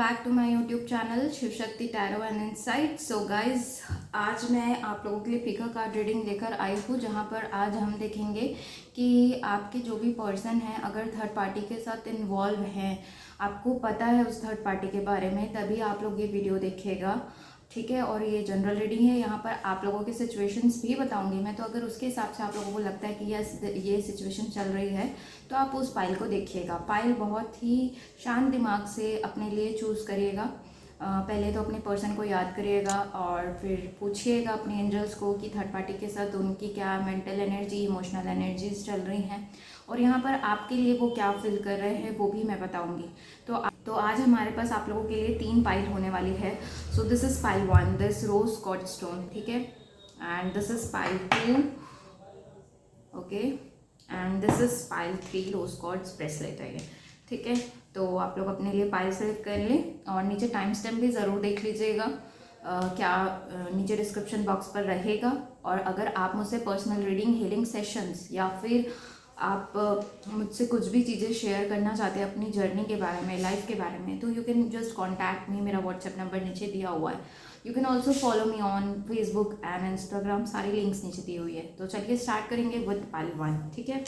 Back to my YouTube channel Shiv Shakti tarot and insight. So guys, आज मैं आप लोगों के लिए पिका कार्ड रीडिंग लेकर आई हूँ, जहाँ पर आज हम देखेंगे कि आपके जो भी पर्सन हैं अगर थर्ड पार्टी के साथ इन्वॉल्व हैं, आपको पता है उस थर्ड पार्टी के बारे में, तभी आप लोग ये वीडियो देखिएगा, ठीक है। और ये जनरल रीडिंग है, यहाँ पर आप लोगों के सिचुएशंस भी बताऊंगी मैं, तो अगर उसके हिसाब से आप लोगों को लगता है कि यस ये सिचुएशन चल रही है तो आप उस पाइल को देखिएगा। पाइल बहुत ही शांत दिमाग से अपने लिए चूज़ करिएगा। पहले तो अपने पर्सन को याद करिएगा और फिर पूछिएगा अपने एंजल्स को कि थर्ड पार्टी के साथ उनकी क्या मेंटल एनर्जी, इमोशनल एनर्जीज चल रही हैं और यहाँ पर आपके लिए वो क्या फील कर रहे हैं वो भी मैं बताऊंगी। तो आज हमारे पास आप लोगों के लिए 3 पाइल होने वाली है। So this is pile 1, this rose quartz stone, ठीक है, and this is pile 2, okay, and this is pile 3, rose quartz bracelet है ये, ठीक है। तो आप लोग अपने लिए पाइल सेलेक्ट कर लें और नीचे टाइम स्टैम्प भी ज़रूर देख लीजिएगा, नीचे डिस्क्रिप्शन बॉक्स पर रहेगा। और अगर आप मुझसे पर्सनल रीडिंग, हीलिंग सेशंस या फिर आप मुझसे कुछ भी चीज़ें शेयर करना चाहते हैं अपनी जर्नी के बारे में, लाइफ के बारे में, तो you can just contact me. मेरा व्हाट्सएप नंबर नीचे दिया हुआ है। You can also follow me on Facebook and Instagram, सारी लिंक्स नीचे दी हुई है। तो चलिए स्टार्ट करेंगे विद पाइल 1, ठीक है।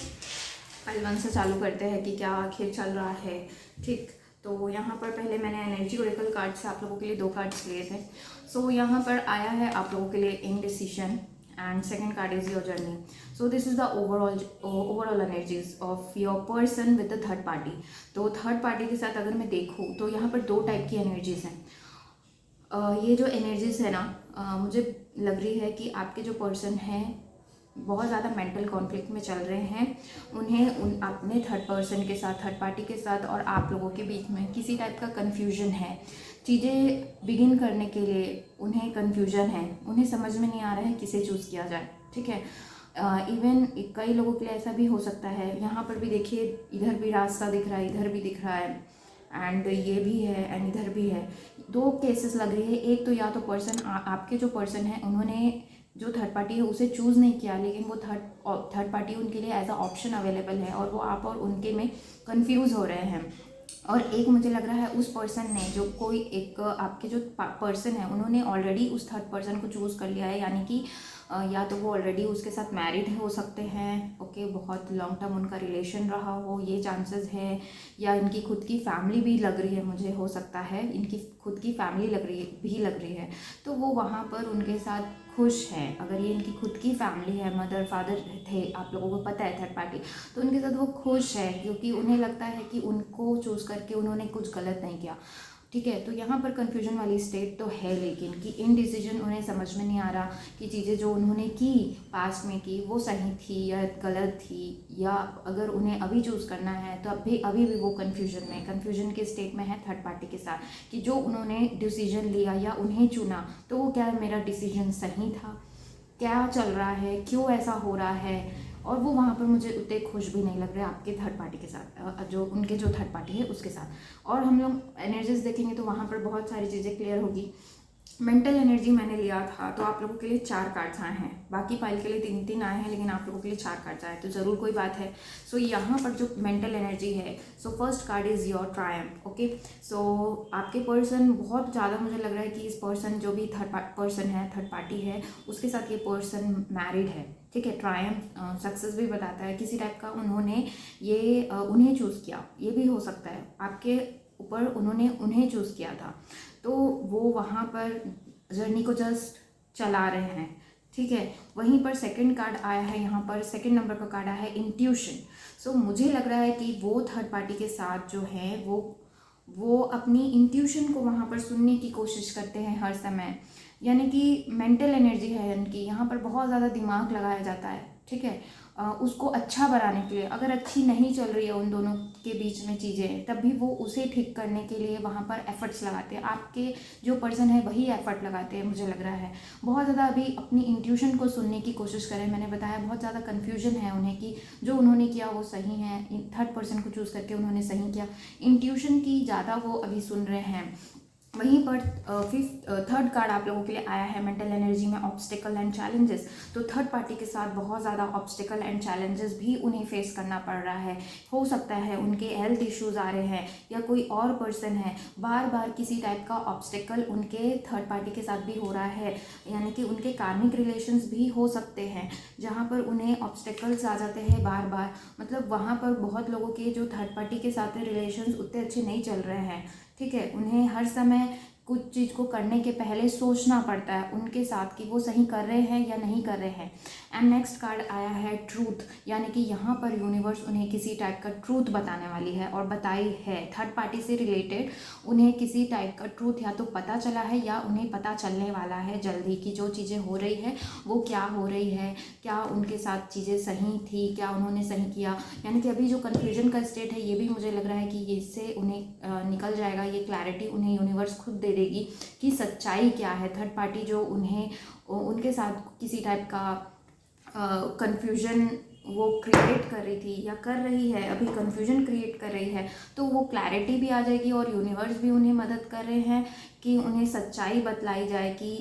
पाइल 1 से चालू करते हैं कि क्या आखिर चल रहा है, ठीक। तो यहाँ पर पहले मैंने एनर्जी ओरेकल कार्ड से आप लोगों के लिए 2 कार्ड्स लिए थे। सो यहाँ पर आया है आप लोगों के लिए indecision and second card is your journey. So this is the overall energies of your person with the third party. तो थर्ड पार्टी के साथ अगर मैं देखूँ तो यहाँ पर 2 टाइप की एनर्जीज हैं। ये जो एनर्जीज है ना, मुझे लग रही है कि आपके जो पर्सन हैं बहुत ज़्यादा मेंटल कॉन्फ्लिक्ट में चल रहे हैं। उन्हें अपने थर्ड पर्सन के साथ, थर्ड पार्टी के साथ और आप लोगों के बीच में किसी टाइप का कन्फ्यूजन है। चीज़ें बिगिन करने के लिए उन्हें कन्फ्यूजन है, उन्हें समझ में नहीं आ रहा है किसे चूज़ किया जाए, ठीक है। इवन कई लोगों के लिए ऐसा भी हो सकता है, यहाँ पर भी देखिए, इधर भी रास्ता दिख रहा है, इधर भी दिख रहा है, एंड ये भी है एंड इधर भी है। 2 केसेस लग रही है। एक तो या तो पर्सन, आपके जो पर्सन है उन्होंने जो थर्ड पार्टी है उसे चूज़ नहीं किया, लेकिन वो थर्ड पार्टी उनके लिए एज अ ऑप्शन अवेलेबल है और वो आप और उनके में कंफ्यूज हो रहे हैं। और एक मुझे लग रहा है उस पर्सन ने, जो कोई एक आपके जो पर्सन है उन्होंने ऑलरेडी उस थर्ड पर्सन को चूज़ कर लिया है, यानी कि या तो वो ऑलरेडी उसके साथ मैरिड हो सकते हैं, ओके, बहुत लॉन्ग टर्म उनका रिलेशन रहा हो, ये चांसेस है, या इनकी खुद की फैमिली भी लग रही है, मुझे हो सकता है इनकी खुद की फैमिली लग रही है। तो वो वहाँ पर उनके साथ खुश हैं। अगर ये इनकी खुद की फैमिली है, मदर फादर थे, आप लोगों को पता है थर्ड पार्टी, तो उनके साथ वो खुश है क्योंकि उन्हें लगता है कि उनको चूज़ करके उन्होंने कुछ गलत नहीं किया, ठीक है। तो यहाँ पर कन्फ्यूजन वाली स्टेट तो है, लेकिन कि इनडिसीजन, उन्हें समझ में नहीं आ रहा कि चीज़ें जो उन्होंने की पास्ट में की वो सही थी या गलत थी, या अगर उन्हें अभी चूज़ करना है तो अभी भी वो कन्फ्यूजन के स्टेट में है थर्ड पार्टी के साथ, कि जो उन्होंने डिसीजन लिया या उन्हें चुना तो वो क्या मेरा डिसीजन सही था, क्या चल रहा है, क्यों ऐसा हो रहा है। और वो वहाँ पर मुझे उतने खुश भी नहीं लग रहे आपके थर्ड पार्टी के साथ, जो उनके जो थर्ड पार्टी है उसके साथ। और हम लोग एनर्जीज देखेंगे तो वहाँ पर बहुत सारी चीज़ें क्लियर होगी। मेंटल एनर्जी मैंने लिया था तो आप लोगों के लिए 4 कार्ड्स आए हैं, बाकी पाइल के लिए 3 आए हैं, लेकिन आप लोगों के लिए 4 कार्ड्स आए, तो ज़रूर कोई बात है। सो यहाँ पर जो मेंटल एनर्जी है, so first card is your triumph, okay. So आपके पर्सन, बहुत ज़्यादा मुझे लग रहा है कि इस पर्सन, जो भी पर्सन है, थर्ड पार्टी है, उसके साथ ये पर्सन मैरिड है, ठीक है। ट्रायम्फ सक्सेस भी बताता है किसी टाइप का, उन्होंने ये उन्हें चूज़ किया, ये भी हो सकता है आपके ऊपर उन्हें चूज़ किया था, तो वो वहाँ पर जर्नी को जस्ट चला रहे हैं, ठीक है। वहीं पर सेकंड कार्ड आया है, यहाँ पर सेकंड नंबर का कार्ड आया है इंट्यूशन। सो मुझे लग रहा है कि वो थर्ड पार्टी के साथ जो है वो अपनी इंट्यूशन को वहाँ पर सुनने की कोशिश करते हैं हर समय, यानी कि मेंटल एनर्जी है इनकी, यहाँ पर बहुत ज़्यादा दिमाग लगाया जाता है, ठीक है, उसको अच्छा बनाने के लिए। अगर अच्छी नहीं चल रही है उन दोनों के बीच में चीज़ें, तब भी वो उसे ठीक करने के लिए वहाँ पर एफर्ट्स लगाते हैं। आपके जो पर्सन है वही एफर्ट लगाते हैं, मुझे लग रहा है बहुत ज़्यादा अभी अपनी इंट्यूशन को सुनने की कोशिश करें। मैंने बताया बहुत ज़्यादा कन्फ्यूजन है उन्हें कि जो उन्होंने किया वो सही है, थर्ड पर्सन को चूज़ करके उन्होंने सही किया, इंट्यूशन की ज़्यादा वो अभी सुन रहे हैं। वहीं पर थर्ड कार्ड आप लोगों के लिए आया है मेंटल एनर्जी में ऑब्स्टिकल एंड चैलेंजेस। तो थर्ड पार्टी के साथ बहुत ज़्यादा ऑब्स्टिकल एंड चैलेंजेस भी उन्हें फेस करना पड़ रहा है। हो सकता है उनके हेल्थ इश्यूज आ रहे हैं या कोई और पर्सन है, बार बार किसी टाइप का ऑब्स्टिकल उनके थर्ड पार्टी के साथ भी हो रहा है, यानी कि उनके कार्मिक रिलेशंस भी हो सकते हैं जहाँ पर उन्हें ऑब्स्टिकल्स आ जाते हैं बार बार। मतलब वहाँ पर बहुत लोगों के जो थर्ड पार्टी के साथ रिलेशंस उतने अच्छे नहीं चल रहे हैं, ठीक है। उन्हें हर समय कुछ चीज़ को करने के पहले सोचना पड़ता है उनके साथ कि वो सही कर रहे हैं या नहीं कर रहे हैं। एंड नेक्स्ट कार्ड आया है ट्रूथ, यानी कि यहाँ पर यूनिवर्स उन्हें किसी टाइप का ट्रूथ बताने वाली है और बताई है। थर्ड पार्टी से रिलेटेड उन्हें किसी टाइप का ट्रूथ या तो पता चला है या उन्हें पता चलने वाला है जल्दी, कि जो चीज़ें हो रही है वो क्या हो रही है, क्या उनके साथ चीज़ें सही थी, क्या उन्होंने सही किया। यानी कि अभी जो कन्फ्यूजन का स्टेट है ये भी मुझे लग रहा है कि इससे उन्हें निकल जाएगा, ये क्लैरिटी उन्हें यूनिवर्स खुद दे देगी कि सच्चाई क्या है। थर्ड पार्टी जो उन्हें उनके साथ किसी टाइप का कन्फ्यूजन वो क्रिएट कर रही थी या कर रही है, अभी कन्फ्यूजन क्रिएट कर रही है, तो वो क्लैरिटी भी आ जाएगी और यूनिवर्स भी उन्हें मदद कर रहे हैं कि उन्हें सच्चाई बतलाई जाए कि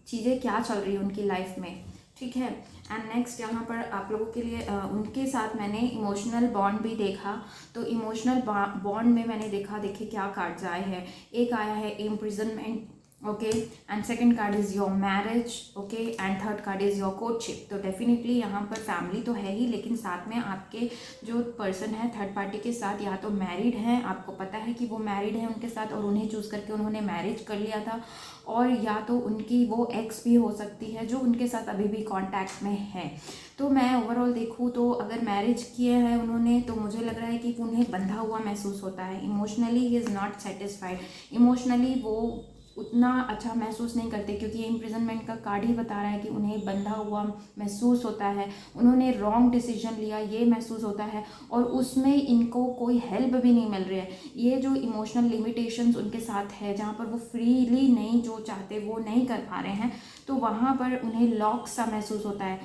चीज़ें क्या चल रही है उनकी लाइफ में, ठीक है। एंड नेक्स्ट यहाँ पर आप लोगों के लिए उनके साथ मैंने इमोशनल बॉन्ड भी देखा। तो इमोशनल बॉन्ड में मैंने देखा, देखिए क्या कार्ड्स आए हैं। एक आया है imprisonment, okay, and second card is your marriage, okay, and third card is your courtship. तो डेफिनेटली यहाँ पर फैमिली तो है ही, लेकिन साथ में आपके जो पर्सन है थर्ड पार्टी के साथ या तो मैरिड हैं, आपको पता है कि वो मैरिड है उनके साथ और उन्हें चूज़ करके उन्होंने मैरिज कर लिया था, और या तो उनकी वो एक्स भी हो सकती है जो उनके साथ अभी भी कांटेक्ट में है। तो मैं ओवरऑल देखूँ तो अगर मैरिज किए हैं उन्होंने तो मुझे लग रहा है कि उन्हें बंधा हुआ महसूस होता है। Emotionally he is not satisfied, emotionally वो उतना अच्छा महसूस नहीं करते, क्योंकि ये इम्प्रिजनमेंट का कार्ड ही बता रहा है कि उन्हें बंधा हुआ महसूस होता है, उन्होंने रॉन्ग डिसीजन लिया ये महसूस होता है, और उसमें इनको कोई हेल्प भी नहीं मिल रही है। ये जो इमोशनल लिमिटेशंस उनके साथ है, जहाँ पर वो फ्रीली नहीं जो चाहते वो नहीं कर पा रहे हैं, तो वहाँ पर उन्हें लॉक सा महसूस होता है,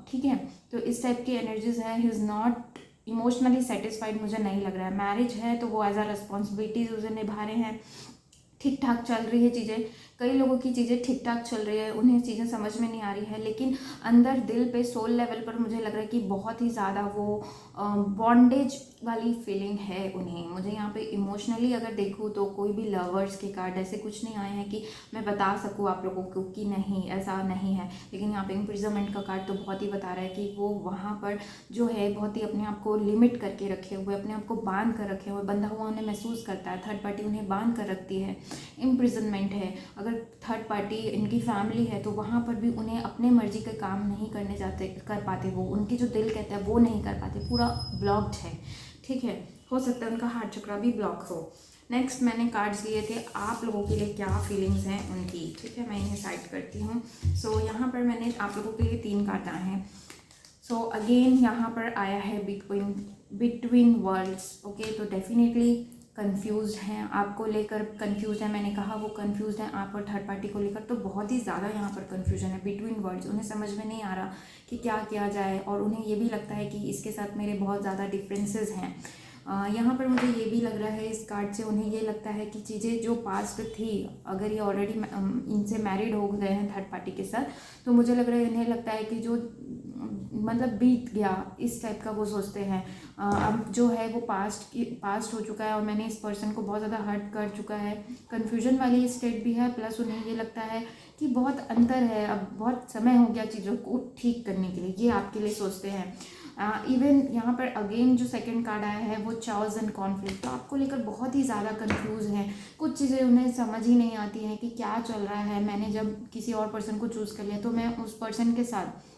ठीक है। तो इस टाइप की एनर्जीज है, he is not emotionally satisfied, मुझे नहीं लग रहा है। मैरिज है तो वो एज अ रिस्पॉन्सिबिलिटीज उसे निभा रहे हैं, ठीक ठाक चल रही है चीज़ें, कई लोगों की चीज़ें ठीक ठाक चल रही है, उन्हें चीज़ें समझ में नहीं आ रही है, लेकिन अंदर दिल पे सोल लेवल पर मुझे लग रहा है कि बहुत ही ज़्यादा वो बॉन्डेज वाली फीलिंग है उन्हें। मुझे यहाँ पे इमोशनली अगर देखूँ तो कोई भी लवर्स के कार्ड ऐसे कुछ नहीं आए हैं कि मैं बता सकूँ आप लोगों को कि नहीं ऐसा नहीं है, लेकिन यहाँ पे इम्प्रिजनमेंट का कार्ड तो बहुत ही बता रहा है कि वो वहाँ पर जो है बहुत ही अपने आप को लिमिट करके रखे हुए, अपने आप को बांध कर रखे हुए, बंधा हुआ उन्हें महसूस करता है, थर्ड पार्टी उन्हें बांध कर रखती है। इम्प्रिजनमेंट है, अगर थर्ड पार्टी इनकी फैमिली है तो वहाँ पर भी उन्हें अपने मर्जी के काम नहीं करने जाते कर पाते, वो उनकी जो दिल कहता है वो नहीं कर पाते, पूरा ब्लॉक्ड है, ठीक है। हो सकता है उनका हार्ट चक्र भी ब्लॉक हो। नेक्स्ट मैंने कार्ड्स लिए थे आप लोगों के लिए क्या फीलिंग्स हैं उनकी, ठीक है, मैं इन्हें साइड करती हूँ। सो यहाँ पर मैंने आप लोगों के लिए 3 कार्ड आए हैं। सो अगेन यहाँ पर आया है बिटवीन वर्ल्ड्स, ओके। तो डेफिनेटली कंफ्यूज हैं, आपको लेकर कंफ्यूज है, मैंने कहा वो कंफ्यूज हैं आप और थर्ड पार्टी को लेकर, तो बहुत ही ज़्यादा यहाँ पर कंफ्यूजन है बिटवीन वर्ड्स। उन्हें समझ में नहीं आ रहा कि क्या किया जाए, और उन्हें ये भी लगता है कि इसके साथ मेरे बहुत ज़्यादा डिफरेंसेस हैं। यहाँ पर मुझे ये भी लग रहा है इस कार्ड से, उन्हें ये लगता है कि चीज़ें जो पास्ट थी, अगर ये ऑलरेडी इनसे मैरिड हो गए हैं थर्ड पार्टी के साथ, तो मुझे लग रहा है इन्हें लगता है कि जो मतलब बीत गया इस टाइप का वो सोचते हैं। अब जो है वो पास्ट हो चुका है और मैंने इस पर्सन को बहुत ज़्यादा हर्ट कर चुका है, कन्फ्यूजन वाली स्टेट भी है, प्लस उन्हें ये लगता है कि बहुत अंतर है, अब बहुत समय हो गया चीज़ों को ठीक करने के लिए, ये आपके लिए सोचते हैं। इवन यहाँ पर अगेन जो सेकंड कार्ड आया है वो चॉइस एंड कॉन्फ्लिक्ट, तो आपको लेकर बहुत ही ज़्यादा कंफ्यूज हैं, कुछ चीज़ें उन्हें समझ ही नहीं आती हैं कि क्या चल रहा है। मैंने जब किसी और पर्सन को चूज़ कर लिया तो मैं उस पर्सन के साथ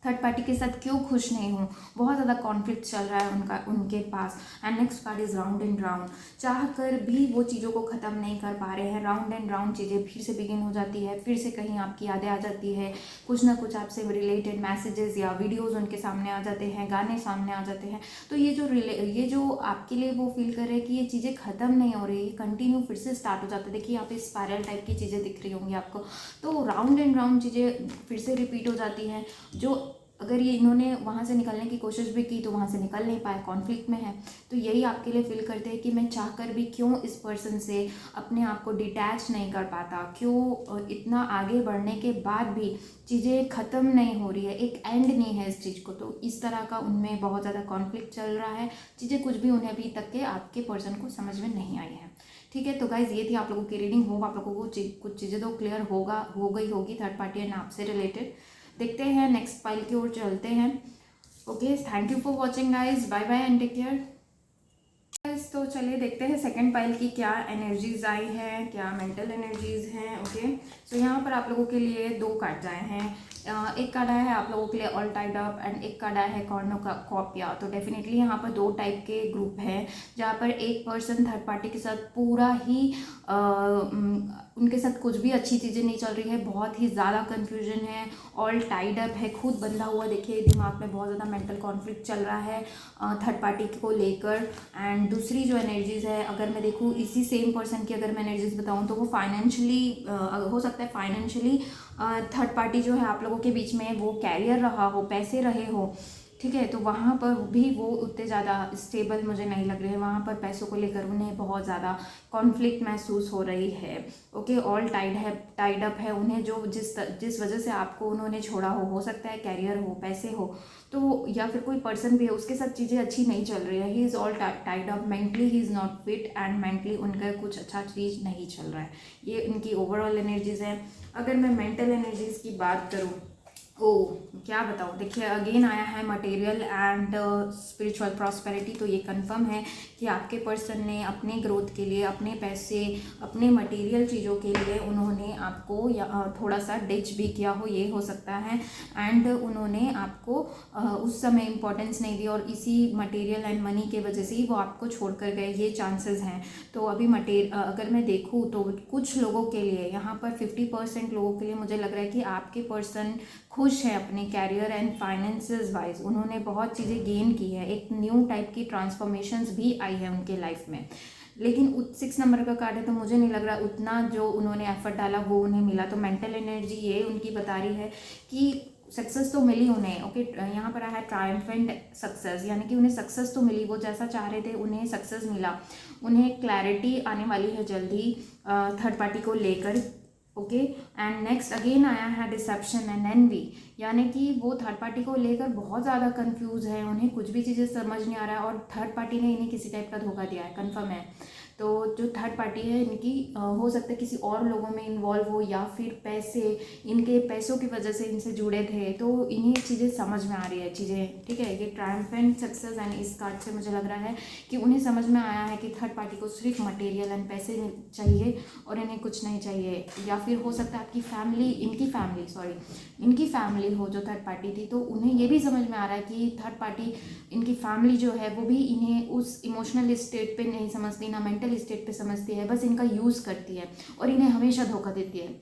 थर्ड पार्टी के साथ क्यों खुश नहीं हूँ, बहुत ज़्यादा कॉन्फ्लिक्ट चल रहा है उनके पास। And next card is round and round, चाह कर भी वो चीज़ों को ख़त्म नहीं कर पा रहे हैं, राउंड एंड राउंड चीज़ें फिर से बिगिन हो जाती है, फिर से कहीं आपकी यादें आ जाती है, कुछ ना कुछ आपसे रिलेटेड मैसेजेस या वीडियोज़ उनके सामने आ जाते हैं, गाने सामने आ जाते हैं। तो ये जो आपके लिए वो फील कर रहे हैं कि ये चीज़ें ख़त्म नहीं हो रही, कंटिन्यू फिर से स्टार्ट हो जाता है। देखिए यहाँ पे स्पायरल टाइप की चीज़ें दिख रही होंगी आपको, तो राउंड एंड राउंड चीज़ें फिर से रिपीट हो जाती हैं। जो अगर ये इन्होंने वहाँ से निकलने की कोशिश भी की तो वहाँ से निकल नहीं पाए, कॉन्फ्लिक्ट में है। तो यही आपके लिए फील करते हैं कि मैं चाहकर भी क्यों इस पर्सन से अपने आप को डिटैच नहीं कर पाता, क्यों इतना आगे बढ़ने के बाद भी चीज़ें ख़त्म नहीं हो रही है, एक एंड नहीं है इस चीज़ को। तो इस तरह का उनमें बहुत ज़्यादा कॉन्फ्लिक्ट चल रहा है, चीज़ें कुछ भी उन्हें अभी तक के आपके पर्सन को समझ में नहीं आई है। ठीक है, तो गाइज ये थी आप लोगों की रीडिंग। होप आप लोगों को कुछ चीज़ें तो क्लियर हो गई होगी थर्ड पार्टी एंड आपसे रिलेटेड। देखते हैं नेक्स्ट पाइल की ओर चलते हैं। Okay, thank you for watching guys, bye bye and take care. तो चलिए देखते हैं सेकंड पाइल की क्या एनर्जीज आई हैं, क्या मेंटल एनर्जीज हैं। ओके, सो यहाँ पर आप लोगों के लिए 2 कार्ड्स आए हैं। एक कार्ड आया है आप लोगों के लिए ऑल टाइड अप एंड एक कार्ड आया है कॉर्नुकोपिया। तो डेफिनेटली यहाँ पर 2 टाइप के ग्रुप हैं, जहाँ पर एक पर्सन थर्ड पार्टी के साथ पूरा ही उनके साथ कुछ भी अच्छी चीज़ें नहीं चल रही है, बहुत ही ज़्यादा कन्फ्यूजन है, ऑल टाइड अप है, खुद बंधा हुआ, देखिए दिमाग में बहुत ज़्यादा मेंटल कॉन्फ्लिक्ट चल रहा है थर्ड पार्टी को लेकर। एंड दूसरी जो एनर्जीज़ है, अगर मैं देखूँ इसी सेम पर्सन की अगर मैं एनर्जीज बताऊँ तो वो फाइनेंशियली हो सकता है, फाइनेंशियली थर्ड पार्टी जो है आप लोगों के बीच में वो कैरियर रहा हो, पैसे रहे हो। ठीक है, तो वहाँ पर भी वो उतने ज़्यादा स्टेबल मुझे नहीं लग रहे हैं, वहाँ पर पैसों को लेकर उन्हें बहुत ज़्यादा कॉन्फ्लिक्ट महसूस हो रही है। ओके, ऑल टाइड अप है, उन्हें जो जिस वजह से आपको उन्होंने छोड़ा हो सकता है कैरियर हो, पैसे हो, तो या फिर कोई पर्सन भी है उसके साथ चीज़ें अच्छी नहीं चल रही है। He is all tied up, mentally he is not fit and mentally उनका कुछ अच्छा चीज़ नहीं चल रहा है। ये उनकी ओवरऑल एनर्जीज़ है। अगर मैं मेंटल एनर्जीज़ की बात करूँ, क्या बताऊँ, देखिए अगेन आया है मटेरियल एंड स्पिरिचुअल प्रॉस्पेरिटी। तो ये कंफर्म है कि आपके पर्सन ने अपने ग्रोथ के लिए, अपने पैसे, अपने मटेरियल चीज़ों के लिए उन्होंने आपको थोड़ा सा डिच भी किया हो, ये हो सकता है। एंड उन्होंने आपको उस समय इम्पोर्टेंस नहीं दी और इसी मटेरियल एंड मनी के वजह से ही वो आपको छोड़ कर गए, ये चांसेस हैं। तो अभी अगर मैं देखूँ तो कुछ लोगों के लिए, यहाँ पर 50% लोगों के लिए मुझे लग रहा है कि आपके पर्सन खुश है अपने कैरियर एंड फाइनेंसेस वाइज, उन्होंने बहुत चीज़ें गेन की है, एक न्यू टाइप की ट्रांसफॉर्मेशंस भी आई है उनके लाइफ में। लेकिन 6 नंबर का कार्ड है तो मुझे नहीं लग रहा उतना जो उन्होंने एफर्ट डाला वो उन्हें मिला। तो मेंटल एनर्जी ये उनकी बता रही है कि सक्सेस तो मिली उन्हें। ओके, यहाँ पर आया है ट्रायम्फेंट सक्सेस, यानी कि उन्हें सक्सेस तो मिली, वो जैसा चाह रहे थे उन्हें सक्सेस मिला, उन्हें क्लैरिटी आने वाली है जल्दी थर्ड पार्टी को लेकर। ओके, एंड नेक्स्ट अगेन आया है डिसेप्शन एंड एनवी, यानी कि वो थर्ड पार्टी को लेकर बहुत ज़्यादा कंफ्यूज है, उन्हें कुछ भी चीज़ें समझ नहीं आ रहा है और थर्ड पार्टी ने इन्हें किसी टाइप का धोखा दिया है, कंफर्म है। तो जो थर्ड पार्टी है इनकी हो सकता है किसी और लोगों में इन्वॉल्व हो, या फिर पैसे, इनके पैसों की वजह से इनसे जुड़े थे, तो इन्हें चीज़ें समझ में आ रही है चीज़ें। ठीक है, ये ट्रायम्फेंट सक्सेस एंड इस कार्ड से मुझे लग रहा है कि उन्हें समझ में आया है कि थर्ड पार्टी को सिर्फ मटेरियल एंड पैसे चाहिए और इन्हें कुछ नहीं चाहिए। या फिर हो सकता है आपकी फैमिली, इनकी फैमिली हो जो थर्ड पार्टी थी, तो उन्हें ये भी समझ में आ रहा है कि थर्ड पार्टी, इनकी फैमिली जो है वो भी इन्हें उस इमोशनल स्टेट पे नहीं समझती, ना मेंटल स्टेट पे समझती है, बस इनका यूज़ करती है और इन्हें हमेशा धोखा देती है।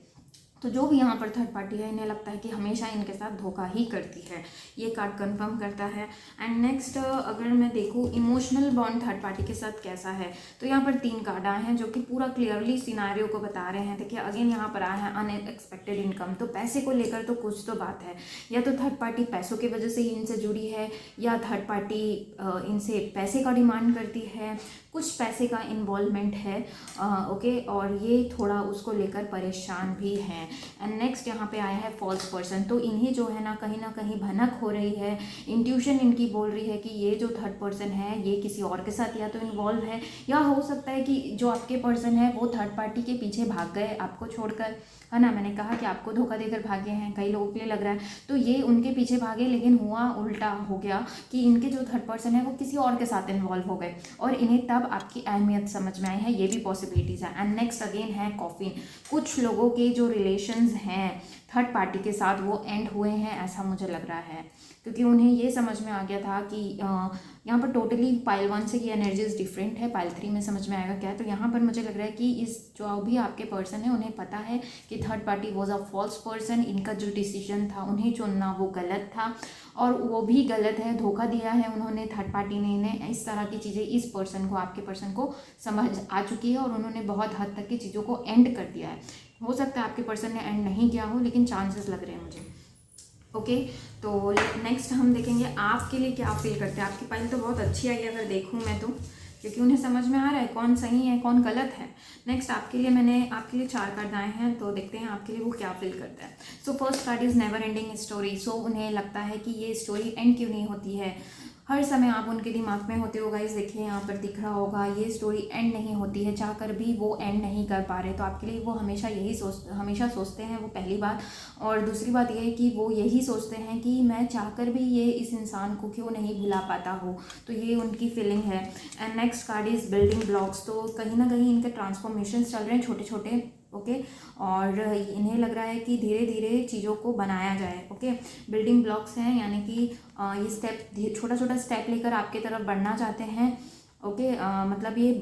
तो जो भी यहाँ पर थर्ड पार्टी है इन्हें लगता है कि हमेशा इनके साथ धोखा ही करती है, ये कार्ड कंफर्म करता है। एंड नेक्स्ट अगर मैं देखूँ इमोशनल बॉन्ड थर्ड पार्टी के साथ कैसा है, तो यहाँ पर 3 कार्ड आए हैं जो कि पूरा क्लियरली सिनारियो को बता रहे हैं। देखिए अगेन यहाँ पर आया है अनएक्सपेक्टेड इनकम, तो पैसे को लेकर तो कुछ तो बात है, या तो थर्ड पार्टी पैसों की वजह से ही इनसे जुड़ी है, या थर्ड पार्टी इनसे पैसे का डिमांड करती है, कुछ पैसे का इन्वॉल्वमेंट है। ओके, और ये थोड़ा उसको लेकर परेशान भी हैं। एंड नेक्स्ट यहाँ पे आया है फॉल्स पर्सन, तो इन्हें जो है ना कहीं भनक हो रही है, इंट्यूशन इनकी बोल रही है कि ये जो थर्ड पर्सन है ये किसी और के साथ या तो इन्वॉल्व है, या हो सकता है कि जो आपके पर्सन है वो थर्ड पार्टी के पीछे भाग गए आपको छोड़कर, है ना, मैंने कहा कि आपको धोखा देकर भागे हैं, कई लोगों के लिए लग रहा है। तो ये उनके पीछे भागे, लेकिन हुआ उल्टा हो गया कि इनके जो थर्ड पर्सन है वो किसी और के साथ इन्वॉल्व हो गए और इन्हें तब आपकी अहमियत समझ में आई है, ये भी पॉसिबिलिटीज़ है। एंड नेक्स्ट अगेन है कॉफिन, कुछ लोगों के जो रिलेशंस हैं थर्ड पार्टी के साथ वो एंड हुए हैं, ऐसा मुझे लग रहा है, क्योंकि उन्हें ये समझ में आ गया था कि यहाँ पर टोटली पाइल 1 से ये एनर्जीज डिफरेंट है, पाइल 3 में समझ में आएगा क्या है। तो यहाँ पर मुझे लग रहा है कि इस जो भी आपके पर्सन है उन्हें पता है कि third party was a false person, इनका जो डिसीजन था उन्हें चुनना वो गलत था और वो भी गलत है, धोखा दिया है उन्होंने, थर्ड पार्टी ने इन्हें, इस तरह की चीज़ें इस पर्सन को, आपके पर्सन को समझ आ चुकी है और उन्होंने बहुत हद तक की चीज़ों को एंड कर दिया है। हो सकता है आपके पर्सन ने एंड नहीं किया हो, लेकिन चांसेस लग रहे हैं मुझे। ओके। तो नेक्स्ट हम देखेंगे आपके लिए क्या फील करते हैं। आपकी फाइल तो बहुत अच्छी आई है अगर देखूँ मैं तो, क्योंकि उन्हें समझ में आ रहा है कौन सही है कौन गलत है। नेक्स्ट आपके लिए मैंने आपके लिए 4 कार्ड आए हैं, तो देखते हैं आपके लिए वो क्या फील करता है। So first card is never ending story. So उन्हें लगता है कि ये स्टोरी एंड क्यों नहीं होती है, हर समय आप उनके दिमाग में होते हो गाइस। देखिए यहाँ पर दिख रहा होगा ये स्टोरी एंड नहीं होती है, चाहकर भी वो एंड नहीं कर पा रहे। तो आपके लिए वो हमेशा सोचते हैं, वो पहली बात। और दूसरी बात ये है कि वो यही सोचते हैं कि मैं चाहकर भी ये इस इंसान को क्यों नहीं भुला पाता हूँ। तो ये उनकी फीलिंग है। And next card is building blocks. तो कहीं ना कहीं इनके ट्रांसफॉर्मेशन चल रहे हैं छोटे छोटे, ओके। और इन्हें लग रहा है कि धीरे धीरे चीज़ों को बनाया जाए, ओके। बिल्डिंग ब्लॉक्स हैं, यानी कि ये स्टेप छोटा छोटा स्टेप लेकर आपकी तरफ बढ़ना चाहते हैं, ओके। मतलब ये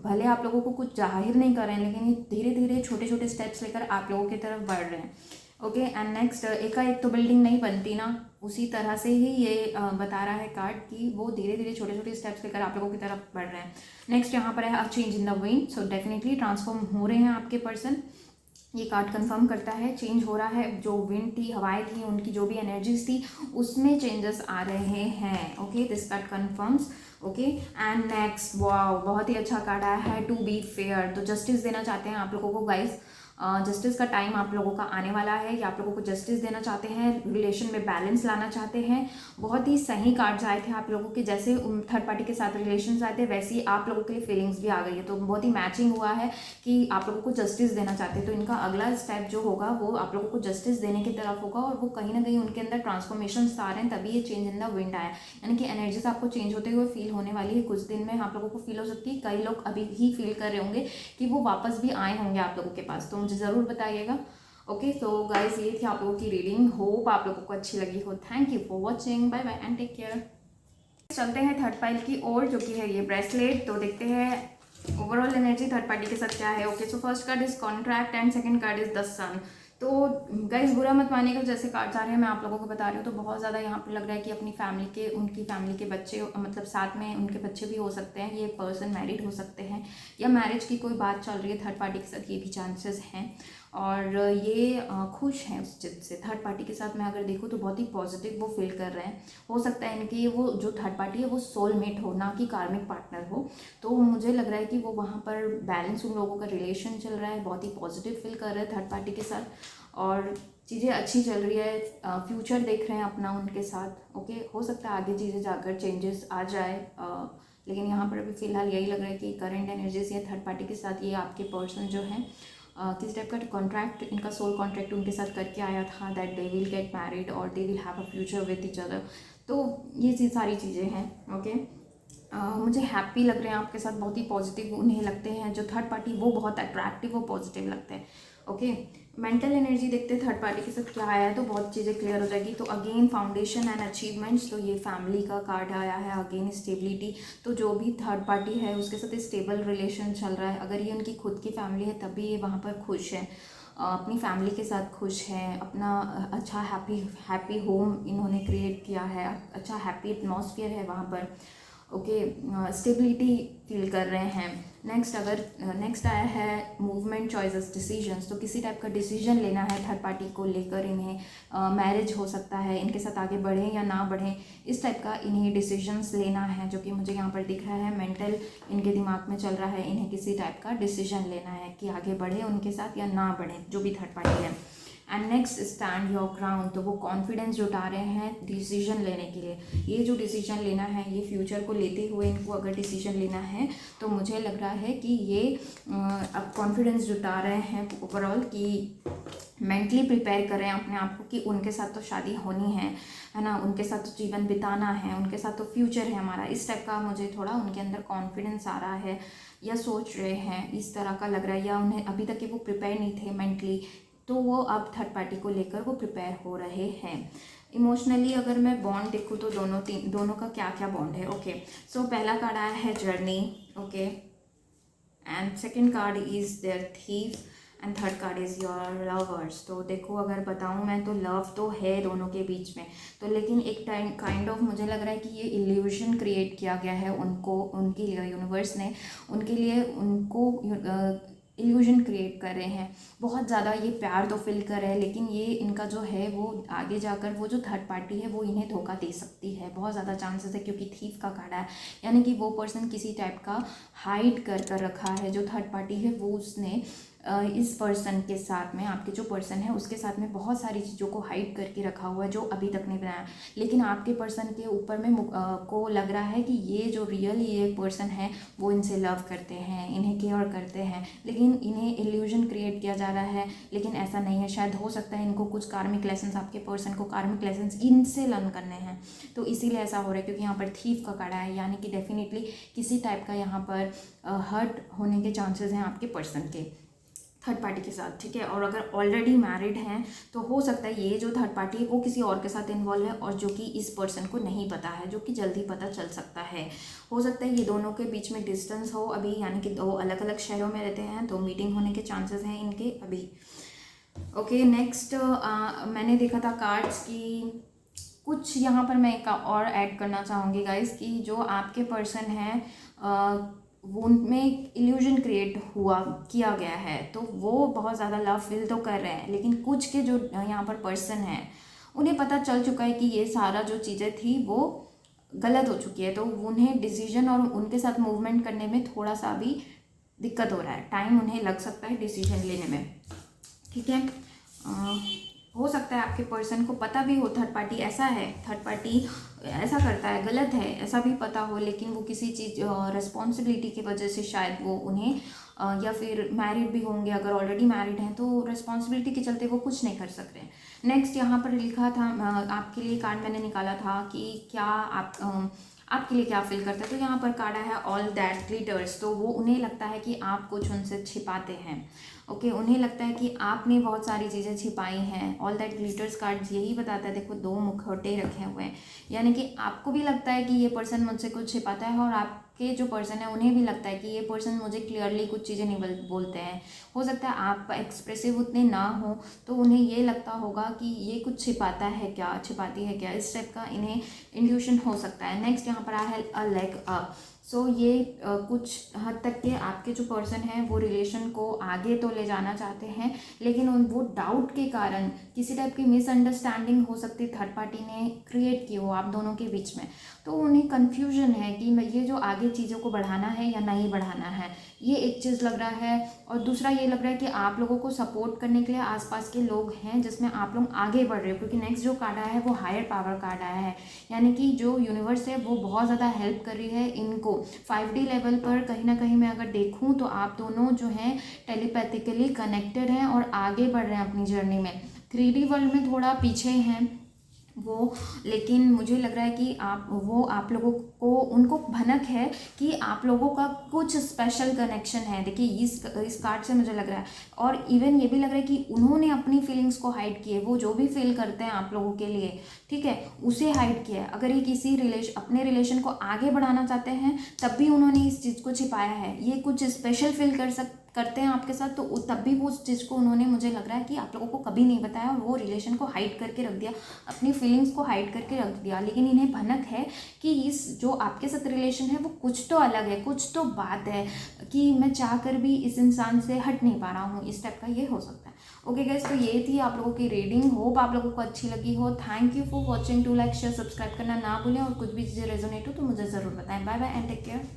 भले आप लोगों को कुछ जाहिर नहीं कर रहे हैं, लेकिन ये धीरे धीरे छोटे छोटे स्टेप्स लेकर आप लोगों की तरफ बढ़ रहे हैं, ओके। एंड नेक्स्ट एकाएक तो बिल्डिंग नहीं बनती ना, उसी तरह से ही ये बता रहा है कार्ड कि वो धीरे धीरे छोटे छोटे स्टेप्स लेकर आप लोगों की तरफ बढ़ रहे हैं। नेक्स्ट यहाँ पर है a change in the wind. So definitely transform हो रहे हैं आपके पर्सन, ये कार्ड कंफर्म करता है चेंज हो रहा है। जो विंड थी, हवाएं थी, उनकी जो भी एनर्जीज थी उसमें चेंजेस आ रहे हैं, okay. This card confirms, okay. And next, wow, बहुत ही अच्छा कार्ड आया है टू बी फेयर। तो जस्टिस देना चाहते हैं आप लोगों को गाइस, जस्टिस का टाइम आप लोगों का आने वाला है, या आप लोगों को जस्टिस देना चाहते हैं, रिलेशन में बैलेंस लाना चाहते हैं। बहुत ही सही कार्ड्स आए थे आप लोगों के, जैसे थर्ड पार्टी के साथ रिलेशन आए थे वैसे ही आप लोगों के लिए फीलिंग्स भी आ गई है। तो बहुत ही मैचिंग हुआ है कि आप लोगों को जस्टिस देना चाहते हैं। तो इनका अगला स्टेप जो होगा वो आप लोगों को जस्टिस देने की तरफ होगा, और वो कहीं ना कहीं उनके अंदर ट्रांसफॉर्मेशन आ रहे हैं, तभी ये चेंज इन द विंड आया। यानी कि एनर्जीज आपको चेंज होते हुए फील होने वाली है, कुछ दिन में आप लोगों को फील हो सकती है। कई लोग अभी ही फील कर रहे होंगे कि वो वापस भी आए होंगे आप लोगों के पास, तो मुझे ज़रूर बताइएगा, ओके। सो गाइज ये थी आप लोगों की रीडिंग, होप आप लोगों को अच्छी लगी हो। Thank you for watching, bye bye and take care. चलते हैं थर्ड पाइल की ओर, जो कि है ये ब्रेसलेट। तो देखते हैं ओवरऑल एनर्जी थर्ड पार्टी के साथ क्या है, okay. So first card is contract and second card is the sun. तो गाइस बुरा मत मानिएगा, जैसे कार्ड्स आ रहे हैं मैं आप लोगों को बता रही हूँ, तो बहुत ज़्यादा यहाँ पे लग रहा है कि अपनी फैमिली के, उनकी फैमिली के बच्चे, मतलब साथ में उनके बच्चे भी हो सकते हैं। ये पर्सन मैरिड हो सकते हैं, या मैरिज की कोई बात चल रही है थर्ड पार्टी के साथ, ये भी चांसेस हैं। और ये खुश हैं उस चीज़ से। थर्ड पार्टी के साथ मैं अगर देखूँ तो बहुत ही पॉजिटिव वो फील कर रहे हैं। हो सकता है इनकी वो जो थर्ड पार्टी है वो सोलमेट हो, ना कि कार्मिक पार्टनर हो। तो मुझे लग रहा है कि वो वहाँ पर बैलेंस, उन लोगों का रिलेशन चल रहा है, बहुत ही पॉजिटिव फील कर रहे हैं थर्ड पार्टी के साथ, और चीज़ें अच्छी चल रही है। फ्यूचर देख रहे हैं अपना उनके साथ, ओके। हो सकता है आगे चीज़ें जाकर चेंजेस आ जाए, लेकिन यहाँ पर अभी फ़िलहाल यही लग रहा है कि करंट एनर्जीज है थर्ड पार्टी के साथ। ये आपके पर्सन जो हैं किस टाइप का कॉन्ट्रैक्ट, इनका सोल कॉन्ट्रैक्ट उनके साथ करके आया था, that they will get married और they will have a future with each other. तो ये सारी चीज़ें हैं, ओके। मुझे हैप्पी लग रहे हैं आपके साथ, बहुत ही पॉजिटिव उन्हें लगते हैं। जो थर्ड पार्टी वो बहुत अट्रैक्टिव और पॉजिटिव लगते हैं, ओके। मेंटल एनर्जी देखते हैं थर्ड पार्टी के साथ क्या आया है, तो बहुत चीज़ें क्लियर हो जाएगी। तो अगेन फाउंडेशन एंड अचीवमेंट्स, तो ये फैमिली का कार्ड आया है। अगेन स्टेबिलिटी, तो जो भी थर्ड पार्टी है उसके साथ स्टेबल रिलेशन चल रहा है। अगर ये उनकी खुद की फैमिली है तभी ये वहाँ पर खुश है, अपनी फैमिली के साथ खुश हैं, अपना अच्छा हैप्पी होम इन्होंने क्रिएट किया है, अच्छा हैप्पी एटमॉस्फेयर है वहाँ पर, ओके। स्टेबिलिटी फील कर रहे हैं। नेक्स्ट आया है मूवमेंट, चॉइसेस, डिसीजंस। तो किसी टाइप का डिसीजन लेना है थर्ड पार्टी को लेकर इन्हें, मैरिज हो सकता है, इनके साथ आगे बढ़ें या ना बढ़ें, इस टाइप का इन्हें डिसीजंस लेना है, जो कि मुझे यहाँ पर दिख रहा है। मेंटल इनके दिमाग में चल रहा है, इन्हें किसी टाइप का डिसीजन लेना है कि आगे बढ़े उनके साथ या ना बढ़े, जो भी थर्ड पार्टी है। And next stand your ground, तो वो कॉन्फिडेंस जुटा रहे हैं डिसीजन लेने के लिए। ये जो डिसीजन लेना है, ये फ्यूचर को लेते हुए इनको अगर डिसीजन लेना है, तो मुझे लग रहा है कि ये अब कॉन्फिडेंस जुटा रहे हैं ओवरऑल, कि मेंटली प्रिपेयर कर रहे हैं अपने आप को कि उनके साथ तो शादी होनी है ना, उनके साथ तो जीवन बिताना है, उनके साथ तो फ्यूचर है हमारा। इस टाइप का मुझे थोड़ा उनके अंदर कॉन्फिडेंस आ रहा है, या सोच रहे हैं, इस तरह का लग रहा है। या उन्हें अभी तक के वो प्रिपेयर नहीं थे मेंटली, तो वो अब थर्ड पार्टी को लेकर वो प्रिपेयर हो रहे हैं। इमोशनली अगर मैं बॉन्ड देखूँ तो दोनों का क्या क्या बॉन्ड है, ओके। सो पहला कार्ड आया है journey, okay. And second card is their thief, and third card is your lovers. तो देखो अगर बताऊँ मैं तो लव तो है दोनों के बीच में, तो लेकिन एक टाइम काइंड ऑफ मुझे लग रहा है कि ये इल्यूजन क्रिएट किया गया है उनको, उनके लिए यूनिवर्स ने उनके लिए उनको इल्यूजन क्रिएट कर रहे हैं, बहुत ज़्यादा ये प्यार तो फील कर रहे हैं, लेकिन ये इनका जो है वो आगे जाकर वो जो थर्ड पार्टी है वो इन्हें धोखा दे सकती है, बहुत ज़्यादा चांसेस है, क्योंकि थीफ का कार्ड है, यानी कि वो पर्सन किसी टाइप का हाइड कर कर रखा है। जो थर्ड पार्टी है वो उसने इस पर्सन के साथ में, आपके जो पर्सन है उसके साथ में बहुत सारी चीज़ों को हाइड करके रखा हुआ है जो अभी तक नहीं बनाया, लेकिन आपके पर्सन के ऊपर में को लग रहा है कि ये जो रियल ये पर्सन है वो इनसे लव करते हैं, इन्हें केयर करते हैं, लेकिन इन्हें इल्यूजन क्रिएट किया जा रहा है, लेकिन ऐसा नहीं है। शायद हो सकता है इनको कुछ कार्मिक लेसन्स, आपके पर्सन को कार्मिक लेसन्स इनसे लर्न करने हैं, तो इसीलिए ऐसा हो रहा है, क्योंकि यहाँ पर थीफ का कार्ड है, यानी कि डेफिनेटली किसी टाइप का यहाँ पर हर्ट होने के चांसेस हैं आपके पर्सन के थर्ड पार्टी के साथ, ठीक है। और अगर ऑलरेडी मैरिड हैं तो हो सकता है ये जो थर्ड पार्टी है वो किसी और के साथ इन्वॉल्व है, और जो कि इस पर्सन को नहीं पता है, जो कि जल्दी पता चल सकता है। हो सकता है ये दोनों के बीच में डिस्टेंस हो अभी, यानी कि दो अलग अलग शहरों में रहते हैं, तो मीटिंग होने के चांसेस हैं इनके अभी। ओके, नेक्स्ट मैंने देखा था कार्ड्स की कुछ यहाँ पर मैं एक और ऐड करना चाहूँगी गाइस, कि जो आपके पर्सन हैं वो उनमें इल्यूजन क्रिएट किया गया है, तो वो बहुत ज़्यादा लव फील तो कर रहे हैं, लेकिन कुछ के जो यहाँ पर पर्सन हैं उन्हें पता चल चुका है कि ये सारा जो चीज़ें थी वो गलत हो चुकी है, तो उन्हें डिसीजन और उनके साथ मूवमेंट करने में थोड़ा सा अभी दिक्कत हो रहा है, टाइम उन्हें लग सकता है डिसीजन लेने में, ठीक है। हो सकता है आपके पर्सन को पता भी हो थर्ड पार्टी ऐसा है, थर्ड पार्टी ऐसा करता है, गलत है, ऐसा भी पता हो, लेकिन वो किसी चीज़ रिस्पॉन्सिबिलिटी की वजह से शायद वो उन्हें या फिर मैरिड भी होंगे, अगर ऑलरेडी मैरिड हैं तो रिस्पॉन्सिबिलिटी के चलते वो कुछ नहीं कर सकते हैं। नेक्स्ट यहाँ पर लिखा था, आपके लिए कार्ड मैंने निकाला था कि क्या आपके लिए क्या फील करता है, तो यहाँ पर कार्ड है ऑल दैट ग्लिटर्स, तो वो उन्हें लगता है कि आप कुछ उनसे छिपाते हैं। ओके, उन्हें लगता है कि आपने बहुत सारी चीज़ें छिपाई हैं। ऑल दैट ग्लिटर्स कार्ड यही बताता है, देखो दो मुखौटे रखे हुए हैं, यानी कि आपको भी लगता है कि ये पर्सन मुझसे कुछ छिपाता है, और आपके जो पर्सन है उन्हें भी लगता है कि ये पर्सन मुझे क्लियरली कुछ चीज़ें नहीं बोलते हैं। हो सकता है आप एक्सप्रेसिव उतने ना हो, तो उन्हें ये लगता होगा कि ये कुछ छिपाता है क्या, छिपाती है क्या, इस टाइप का इन्हें इंट्यूशन हो सकता है। नेक्स्ट यहाँ पर है अ लेग अप, सो ये कुछ हद तक के आपके जो पर्सन हैं वो रिलेशन को आगे तो ले जाना चाहते हैं, लेकिन वो डाउट के कारण किसी टाइप की मिसअंडरस्टैंडिंग हो सकती है थर्ड पार्टी ने क्रिएट की हो आप दोनों के बीच में, तो उन्हें कन्फ्यूजन है कि मैं ये जो आगे चीज़ों को बढ़ाना है या नहीं बढ़ाना है, ये एक चीज़ लग रहा है। और दूसरा ये लग रहा है कि आप लोगों को सपोर्ट करने के लिए आसपास के लोग हैं जिसमें आप लोग आगे बढ़ रहे हो, क्योंकि नेक्स्ट जो कार्ड आया है वो हायर पावर कार्ड आया है, यानी कि जो यूनिवर्स है वो बहुत ज़्यादा हेल्प कर रही है इनको 5D लेवल पर। कहीं ना कहीं मैं अगर देखूँ तो आप दोनों जो हैं टेलीपैथिकली कनेक्टेड हैं और आगे बढ़ रहे हैं अपनी जर्नी में। 3D वर्ल्ड में थोड़ा पीछे हैं वो, लेकिन मुझे लग रहा है कि आप लोगों को उनको भनक है कि आप लोगों का कुछ स्पेशल कनेक्शन है। देखिए इस कार्ड से मुझे लग रहा है, और इवन ये भी लग रहा है कि उन्होंने अपनी फीलिंग्स को हाइड किए, वो जो भी फील करते हैं आप लोगों के लिए, ठीक है, उसे हाइड किया है। अगर ये किसी अपने रिलेशन को आगे बढ़ाना चाहते हैं तब भी उन्होंने इस चीज़ को छिपाया है। ये कुछ स्पेशल फील करते हैं आपके साथ, तो तब भी वो उस चीज़ को उन्होंने, मुझे लग रहा है कि आप लोगों को कभी नहीं बताया, और वो रिलेशन को हाइड करके रख दिया, अपनी फीलिंग्स को हाइड करके रख दिया। लेकिन इन्हें भनक है कि इस जो आपके साथ रिलेशन है वो कुछ तो अलग है, कुछ तो बात है कि मैं चाह कर भी इस इंसान से हट नहीं पा रहा हूँ, इस टाइप का ये हो सकता है। ओके गाइस, तो ये थी आप लोगों की रीडिंग, होप आप लोगों को अच्छी लगी हो। Thank you for watching, to like share subscribe करना ना भूलें, और कुछ भी चीज़ें रेजोनेट हो तो मुझे ज़रूर बताएं। Bye bye and take care.